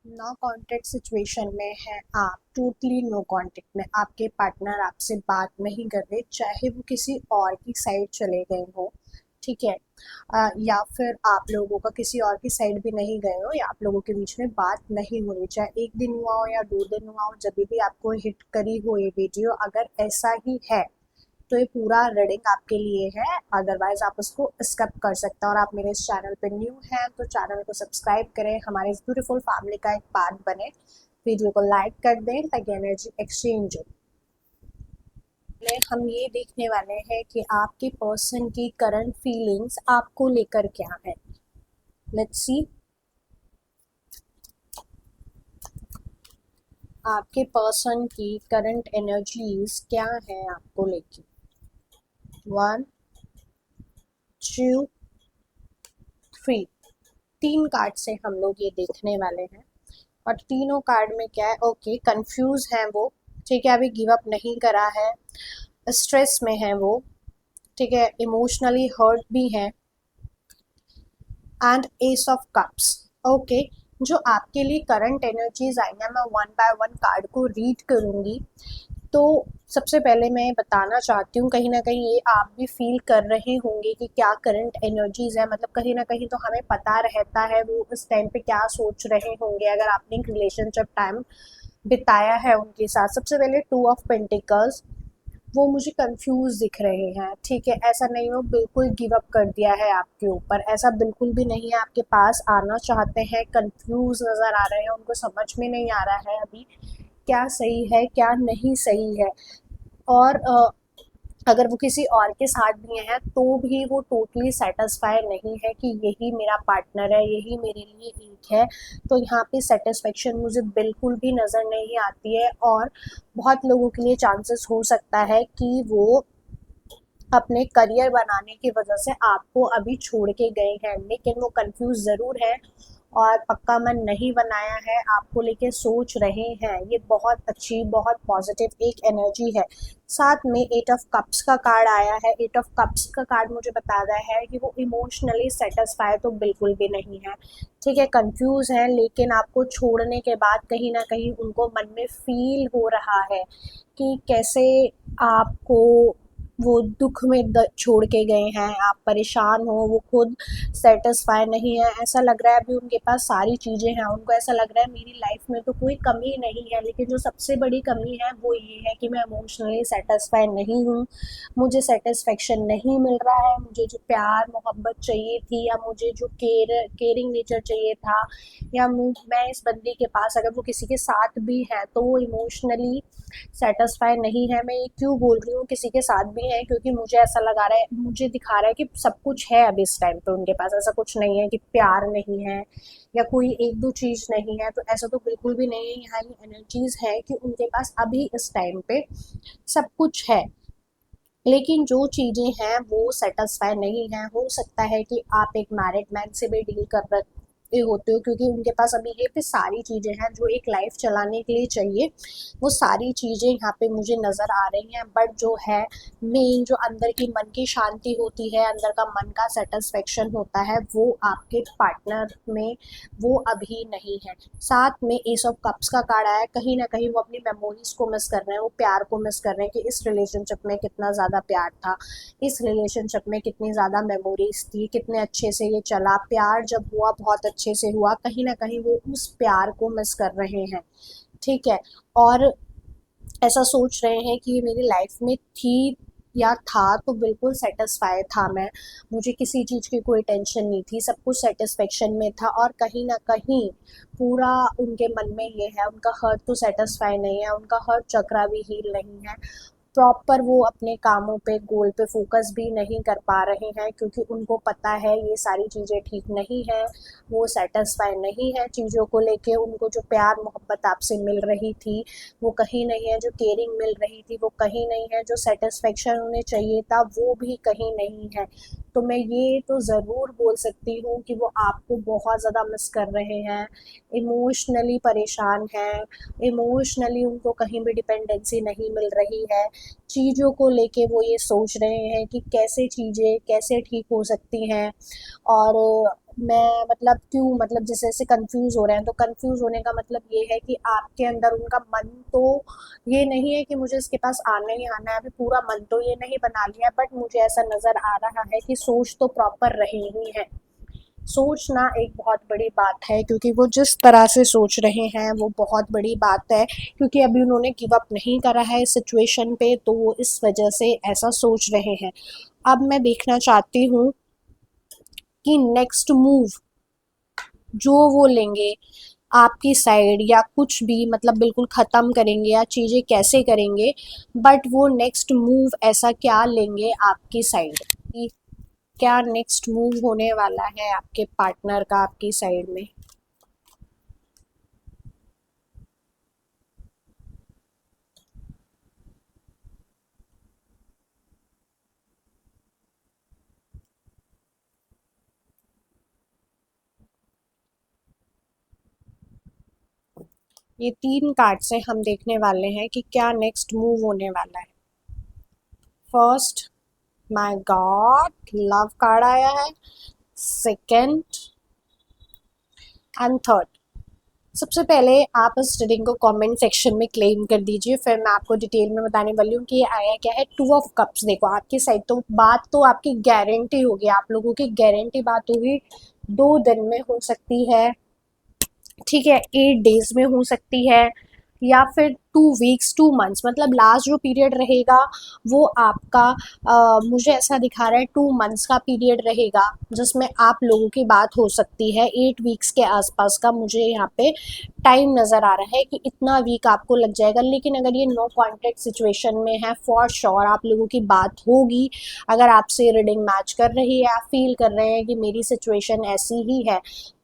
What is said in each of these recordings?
No contact situation में है आप, टोटली नो कांटेक्ट में, आपके पार्टनर आपसे बात नहीं कर रहे, चाहे वो किसी और की साइड चले गए हो, ठीक है। या फिर आप लोगों का किसी और की साइड भी नहीं गए हो, या आप लोगों के बीच में बात नहीं हो रही, चाहे एक दिन हुआ हो या 2 दिन हुआ हो, जब भी आपको हिट करी हो ये वीडियो, अगर ऐसा ही है तो ये पूरा रीडिंग आपके लिए है। अदरवाइज आप उसको स्किप कर सकते हैं। और आप मेरे इस चैनल पे न्यू हैं तो चैनल को सब्सक्राइब करें, हमारे इस ब्यूटीफुल फैमिली का एक पार्ट बने, वीडियो को लाइक कर दें ताकि एनर्जी एक्सचेंज हो। पहले हम ये देखने वाले हैं कि आपके पर्सन की करंट फीलिंग्स आपको लेकर क्या है। लेट्स सी आपके पर्सन की करंट एनर्जीज क्या है आपको लेके। 1 2 3, 3 कार्ड से हम लोग ये देखने वाले हैं। और तीनों कार्ड में क्या है, ओके कंफ्यूज हैं वो, ठीक है, अभी गिव अप नहीं करा है, स्ट्रेस में है वो, ठीक है, इमोशनली हर्ट भी है, and S of cups. Okay, जो आपके लिए करंट एनर्जीज आई हैं, मैं वन बाय वन कार्ड को रीड करूंगी। तो सबसे पहले मैं बताना चाहती हूँ, कहीं ना कहीं ये आप भी फील कर रहे होंगे कि क्या करंट एनर्जीज है, मतलब कहीं ना कहीं तो हमें पता रहता है वो उस टाइम पे क्या सोच रहे होंगे अगर आपने एक रिलेशनशिप टाइम बिताया है उनके साथ। सबसे पहले 2 ऑफ पेंटिकल्स, वो मुझे कंफ्यूज दिख रहे हैं, ठीक है, ऐसा नहीं हो बिल्कुल गिव अप कर दिया है आपके ऊपर, ऐसा बिल्कुल भी नहीं है, आपके पास आना चाहते हैं, कंफ्यूज नज़र आ रहे हैं, उनको समझ में नहीं आ रहा है अभी क्या सही है क्या नहीं सही है। और अगर वो किसी और के साथ भी हैं तो भी वो टोटली सेटिस्फाई नहीं है कि यही मेरा पार्टनर है, यही मेरे लिए एक है। तो यहाँ पे सेटिस्फेक्शन मुझे बिल्कुल भी नज़र नहीं आती है। और बहुत लोगों के लिए चांसेस हो सकता है कि वो अपने करियर बनाने की वजह से आपको अभी छोड़ के गए हैं, लेकिन वो कंफ्यूज ज़रूर है और पक्का मन नहीं बनाया है, आपको लेके सोच रहे हैं। ये बहुत अच्छी, बहुत पॉजिटिव एक एनर्जी है। साथ में 8 ऑफ कप्स का कार्ड आया है। 8 ऑफ कप्स का कार्ड मुझे बता रहा है कि वो इमोशनली सेटिस्फाई तो बिल्कुल भी नहीं है, ठीक है, कंफ्यूज है, लेकिन आपको छोड़ने के बाद कहीं ना कहीं उनको मन में फील हो रहा है कि कैसे आपको वो दुख में छोड़ के गए हैं, आप परेशान हो, वो खुद सेटिस्फाई नहीं है, ऐसा लग रहा है अभी उनके पास सारी चीज़ें हैं, उनको ऐसा लग रहा है मेरी लाइफ में तो कोई कमी नहीं है, लेकिन जो सबसे बड़ी कमी है वो ये है कि मैं इमोशनली सेटिस्फाई नहीं हूँ, मुझे सेटिस्फेक्शन नहीं मिल रहा है, मुझे जो प्यार मोहब्बत चाहिए थी, या मुझे जो केयरिंग नेचर चाहिए था, या मैं इस बंदी के पास अगर वो किसी के साथ भी है तो वो इमोशनली सेटिस्फाई नहीं है। मैं ये क्यों बोल रही हूँ किसी के साथ भी है, क्योंकि मुझे ऐसा लगा रहा है, मुझे दिखा रहा है कि सब कुछ है अभी इस टाइम पे उनके पास, ऐसा कुछ नहीं है कि प्यार नहीं है या कोई एक दो चीज़ नहीं है, तो ऐसा तो बिल्कुल भी नहीं है। यहाँ ये एनर्जीज है कि उनके पास अभी इस टाइम पे सब कुछ है, लेकिन जो चीज़ें हैं वो सेटिस्फाई नहीं है। हो सकता है कि आप एक मैरिड मैन से भी डील कर रहे होते हो, क्योंकि उनके पास अभी ये पे सारी चीज़ें हैं जो एक लाइफ चलाने के लिए चाहिए, वो सारी चीज़ें यहाँ पे मुझे नज़र आ रही हैं। बट जो है मेन, जो अंदर की मन की शांति होती है, अंदर का मन का सेटिस्फेक्शन होता है, वो आपके पार्टनर में वो अभी नहीं है। साथ में एस ऑफ कप्स का कार्ड आया है, कहीं ना कहीं वो अपनी मेमोरीज को मिस कर रहे हैं, वो प्यार को मिस कर रहे हैं कि इस रिलेशनशिप में कितना ज़्यादा प्यार था, इस रिलेशनशिप में कितनी ज़्यादा मेमोरीज थी, कितने अच्छे से ये चला, प्यार जब हुआ बहुत अच्छे से हुआ, कहीं ना कहीं वो उस प्यार को मिस कर रहे हैं, ठीक है। और ऐसा सोच रहे हैं कि ये मेरी लाइफ में थी या था तो बिल्कुल सेटिस्फाई था मैं, मुझे किसी चीज़ की कोई टेंशन नहीं थी, सब कुछ सेटिस्फेक्शन में था। और कहीं ना कहीं पूरा उनके मन में ये है, उनका हर्ट तो सेटिस्फाई नहीं है, उनका हर्ट चक्रा भी हील नहीं है, प्रॉपर वो अपने कामों पे, गोल पे फोकस भी नहीं कर पा रहे हैं, क्योंकि उनको पता है ये सारी चीज़ें ठीक नहीं है, वो सेटिस्फाई नहीं है चीज़ों को लेके, उनको जो प्यार मोहब्बत आपसे मिल रही थी वो कहीं नहीं है, जो केयरिंग मिल रही थी वो कहीं नहीं है, जो सेटिस्फेक्शन उन्हें चाहिए था वो भी कहीं नहीं है। तो मैं ये तो ज़रूर बोल सकती हूँ कि वो आपको बहुत ज़्यादा मिस कर रहे हैं, इमोशनली परेशान हैं, इमोशनली उनको कहीं भी डिपेंडेंसी नहीं मिल रही है, चीज़ों को लेके वो ये सोच रहे हैं कि कैसे चीज़ें कैसे ठीक हो सकती हैं। और मैं मतलब क्यों, मतलब जैसे जैसे कंफ्यूज हो रहे हैं, तो कंफ्यूज होने का मतलब ये है कि आपके अंदर उनका मन तो ये नहीं है कि मुझे इसके पास आना ही आना है, अभी पूरा मन तो ये नहीं बना लिया, बट मुझे ऐसा नज़र आ रहा है कि सोच तो प्रॉपर रही ही है। सोचना एक बहुत बड़ी बात है, क्योंकि वो जिस तरह से सोच रहे हैं वो बहुत बड़ी बात है, क्योंकि अभी उन्होंने गिव अप नहीं करा है इस सिचुएशन पे, तो वो इस वजह से ऐसा सोच रहे हैं। अब मैं देखना चाहती हूँ कि नेक्स्ट मूव जो वो लेंगे आपकी साइड, या कुछ भी मतलब बिल्कुल ख़त्म करेंगे या चीज़ें कैसे करेंगे, बट वो नेक्स्ट मूव ऐसा क्या लेंगे आपकी साइड, कि क्या नेक्स्ट मूव होने वाला है आपके पार्टनर का आपकी साइड में। ये 3 कार्ड से हम देखने वाले हैं कि क्या नेक्स्ट मूव होने वाला है। First, my God, love card आया है। Second and third. सबसे पहले आप इस रीडिंग को कमेंट सेक्शन में क्लेम कर दीजिए, फिर मैं आपको डिटेल में बताने वाली हूँ कि ये आया क्या है। 2 ऑफ कप्स, देखो आपकी साइड तो बात तो आपकी गारंटी होगी, आप लोगों की गारंटी बात होगी, 2 दिन में हो सकती है, ठीक है, 8 डेज में हो सकती है, या फिर 2 वीक्स 2 मंथ्स, मतलब लास्ट जो पीरियड रहेगा वो आपका मुझे ऐसा दिखा रहा है 2 मंथ्स का पीरियड रहेगा, जिसमें आप लोगों की बात हो सकती है। 8 वीक्स के आसपास का मुझे यहाँ पे टाइम नज़र आ रहा है कि इतना वीक आपको लग जाएगा, लेकिन अगर ये नो कॉन्टैक्ट सिचुएशन में है, फॉर श्योर आप लोगों की बात होगी। अगर आपसे रीडिंग मैच कर रही है, आप फील कर रहे हैं कि मेरी सिचुएशन ऐसी ही है,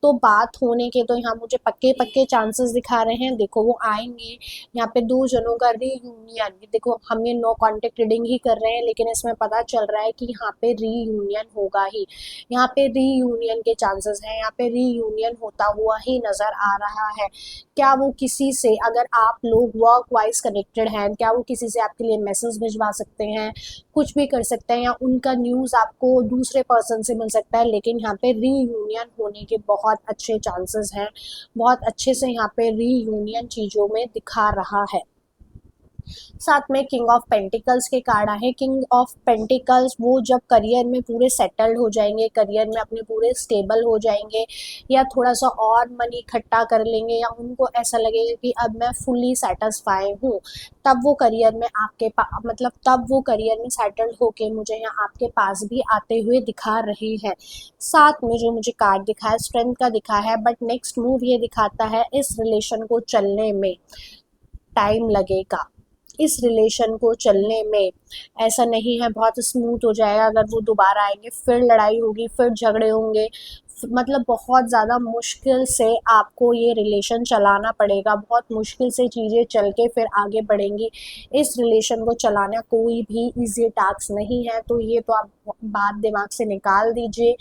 तो बात होने के तो यहाँ मुझे पक्के पक्के चांसेस दिखा रहे हैं। देखो वो आएंगे, यहाँ पे 2 जनों का रीयूनियन, देखो हम ये नो कॉन्टेक्ट रीडिंग ही कर रहे हैं, लेकिन इसमें पता चल रहा है कि यहाँ पे रीयूनियन होगा ही, यहाँ पे रीयूनियन के चांसेस हैं, यहाँ पे रीयूनियन होता हुआ ही नज़र आ रहा है। क्या वो किसी से, अगर आप लोग वर्क वाइज कनेक्टेड हैं, क्या वो किसी से आपके लिए मैसेज भिजवा सकते हैं, कुछ भी कर सकते हैं, या उनका न्यूज़ आपको दूसरे पर्सन से मिल सकता है, लेकिन यहाँ पे रीयूनियन होने के बहुत अच्छे चांसेस हैं, बहुत अच्छे से यहाँ पे रीयूनियन चीज़ों में दिखा रहा है। साथ में किंग ऑफ पेंटिकल्स के कार्ड आए। किंग ऑफ पेंटिकल्स वो जब करियर में पूरे सेटल्ड हो जाएंगे, करियर में अपने पूरे स्टेबल हो जाएंगे, या थोड़ा सा और मनी इकट्ठा कर लेंगे, या उनको ऐसा लगेगा कि अब मैं फुल्ली सेटिस्फाई हूँ, तब वो करियर में आपके मतलब तब वो करियर में सेटल्ड होके मुझे यहाँ आपके पास भी आते हुए दिखा रहे हैं। साथ में जो मुझे कार्ड दिखा है स्ट्रेंथ का दिखा है, बट नेक्स्ट मूव ये दिखाता है इस रिलेशन को चलने में टाइम लगेगा, इस रिलेशन को चलने में ऐसा नहीं है बहुत स्मूथ हो जाएगा। अगर वो दोबारा आएंगे फिर लड़ाई होगी, फिर झगड़े होंगे, मतलब बहुत ज़्यादा मुश्किल से आपको ये रिलेशन चलाना पड़ेगा, बहुत मुश्किल से चीज़ें चल के फिर आगे बढ़ेंगी। इस रिलेशन को चलाना कोई भी इजी टास्क नहीं है, तो ये तो आप बात दिमाग से निकाल दीजिए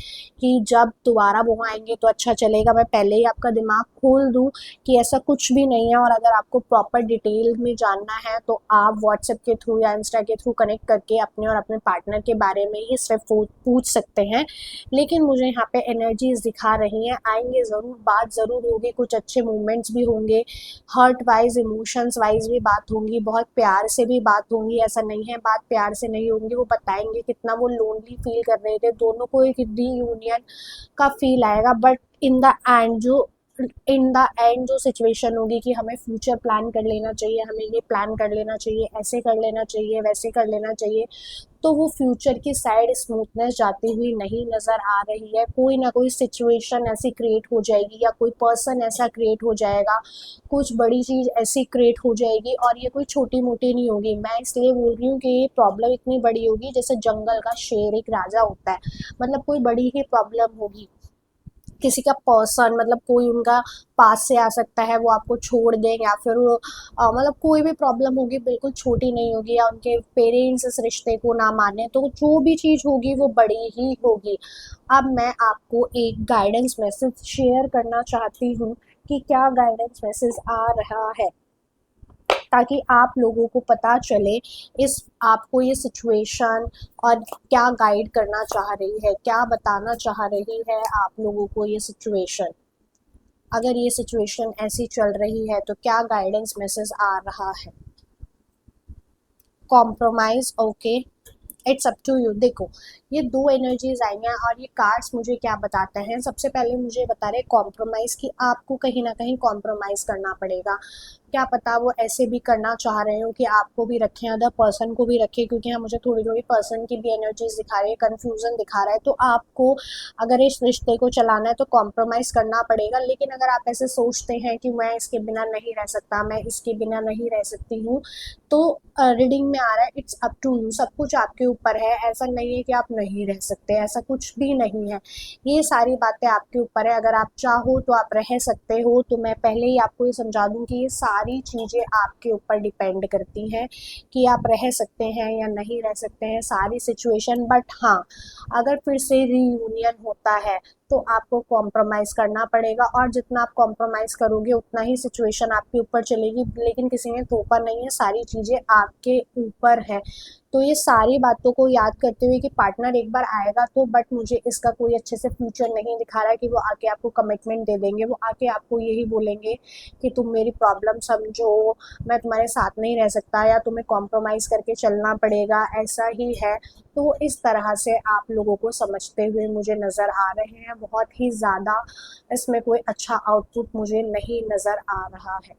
कि जब दोबारा वो आएंगे तो अच्छा चलेगा। मैं पहले ही आपका दिमाग खोल दूँ कि ऐसा कुछ भी नहीं है, और अगर आपको प्रॉपर डिटेल में जानना है तो आप व्हाट्सएप के थ्रू या इंस्टा के थ्रू कनेक्ट करके अपने और अपने पार्टनर के बारे में ही सिर्फ पूछ सकते हैं। लेकिन मुझे यहाँ पे एनर्जीज दिखा रही हैं, आएंगे ज़रूर, बात ज़रूर होगी, कुछ अच्छे मोमेंट्स भी होंगे, हर्ट वाइज इमोशंस वाइज भी बात होंगी, बहुत प्यार से भी बात होंगी, ऐसा नहीं है बात प्यार से नहीं होंगी। वो बताएंगे कितना वो लोनली फील कर रहे थे, दोनों को एक रीयूनियन का फील आएगा, बट इन द एंड जो सिचुएशन होगी कि हमें फ्यूचर प्लान कर लेना चाहिए, हमें ये प्लान कर लेना चाहिए, ऐसे कर लेना चाहिए, वैसे कर लेना चाहिए, तो वो फ्यूचर की साइड स्मूथनेस जाती हुई नहीं नज़र आ रही है। कोई ना कोई सिचुएशन ऐसी क्रिएट हो जाएगी, या कोई पर्सन ऐसा क्रिएट हो जाएगा, कुछ बड़ी चीज़ ऐसी क्रिएट हो जाएगी, और ये कोई छोटी मोटी नहीं होगी। मैं इसलिए बोल रही हूँ कि ये प्रॉब्लम इतनी बड़ी होगी जैसे जंगल का शेर एक राजा होता है, मतलब कोई बड़ी ही प्रॉब्लम होगी। किसी का पर्सन, मतलब कोई उनका पास से आ सकता है, वो आपको छोड़ दें, या फिर वो मतलब कोई भी प्रॉब्लम होगी बिल्कुल छोटी नहीं होगी, या उनके पेरेंट्स इस रिश्ते को ना माने, तो जो भी चीज़ होगी वो बड़ी ही होगी। अब मैं आपको एक गाइडेंस मैसेज शेयर करना चाहती हूँ कि क्या गाइडेंस मैसेज आ रहा है। ताकि आप लोगों को पता चले इस आपको ये सिचुएशन और क्या गाइड करना चाह रही है, क्या बताना चाह रही है आप लोगों को ये सिचुएशन। अगर ये सिचुएशन ऐसी चल रही है तो क्या गाइडेंस मैसेज आ रहा है। Compromise, okay, it's up to you. देखो ये दो एनर्जीज आई हैं और ये कार्ड्स मुझे क्या बताते हैं। सबसे पहले मुझे बता रहे कॉम्प्रोमाइज़ कि आपको कहीं ना कहीं कॉम्प्रोमाइज़ करना पड़ेगा। क्या पता वो ऐसे भी करना चाह रहे हो कि आपको भी रखें, अदर पर्सन को भी रखें, क्योंकि यहाँ मुझे थोड़ी थोड़ी पर्सन की भी एनर्जीज दिखा रही है, कन्फ्यूज़न दिखा रहा है। तो आपको अगर इस रिश्ते को चलाना है तो कॉम्प्रोमाइज़ करना पड़ेगा। लेकिन अगर आप ऐसे सोचते हैं कि मैं इसके बिना नहीं रह सकता, मैं इसके बिना नहीं रह सकती हूँ, तो रीडिंग में आ रहा है इट्स अप टू यू, सब कुछ आपके ऊपर है। ऐसा नहीं है कि आप नहीं रह सकते, ऐसा कुछ भी नहीं है। ये सारी बातें आपके ऊपर है। अगर आप चाहो तो आप रह सकते हो। तो मैं पहले ही आपको ये समझा दूं कि ये सारी चीज़ें आपके ऊपर डिपेंड करती हैं कि आप रह सकते हैं या नहीं रह सकते हैं, सारी सिचुएशन। बट हाँ, अगर फिर से रीयूनियन होता है तो आपको कॉम्प्रोमाइज़ करना पड़ेगा, और जितना आप कॉम्प्रोमाइज़ करोगे उतना ही सिचुएशन आपके ऊपर चलेगी। लेकिन किसी ने थोपा नहीं है, सारी चीज़ें आपके ऊपर है। तो ये सारी बातों को याद करते हुए कि पार्टनर एक बार आएगा तो, बट मुझे इसका कोई अच्छे से फ्यूचर नहीं दिखा रहा है कि वो आके आपको कमिटमेंट दे देंगे। वो आके आपको यही बोलेंगे कि तुम मेरी प्रॉब्लम समझो, मैं तुम्हारे साथ नहीं रह सकता, या तुम्हें कॉम्प्रोमाइज़ करके चलना पड़ेगा, ऐसा ही है। तो इस तरह से आप लोगों को समझते हुए मुझे नज़र आ रहे हैं। बहुत ही ज़्यादा इसमें कोई अच्छा आउटपुट मुझे नहीं नज़र आ रहा है।